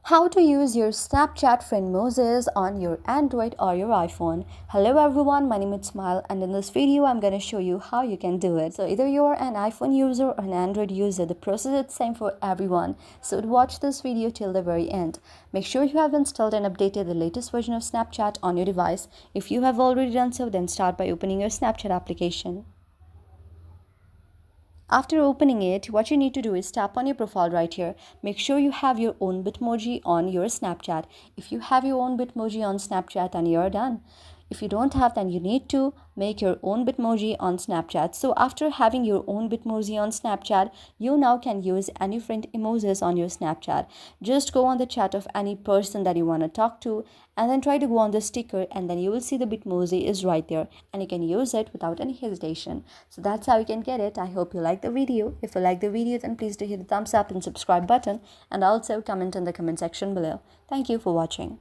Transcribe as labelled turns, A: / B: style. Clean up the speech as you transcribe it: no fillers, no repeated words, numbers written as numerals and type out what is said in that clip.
A: How to use your Snapchat Friendmojis on your Android or your iPhone. Hello everyone, my name is Smile and in this video I'm going to show you how you can do it. So either you're an iPhone user or an Android user, the process is the same for everyone. So watch this video till the very end. Make sure you have installed and updated the latest version of Snapchat on your device. If you have already done so, then start by opening your Snapchat application. After opening it, what you need to do is tap on your profile right here. Make sure you have your own Bitmoji on your Snapchat. If you have your own Bitmoji on Snapchat, then you're done. If you don't have, then you need to make your own Bitmoji on Snapchat. So after having your own Bitmoji on Snapchat, you now can use any friend emojis on your Snapchat. Just go on the chat of any person that you want to talk to and then try to go on the sticker, and then you will see the Bitmoji is right there and you can use it without any hesitation. So that's how you can get it. I hope you like the video. If you like the video, then please do hit the thumbs up and subscribe button, and also comment in the comment section below. Thank you for watching.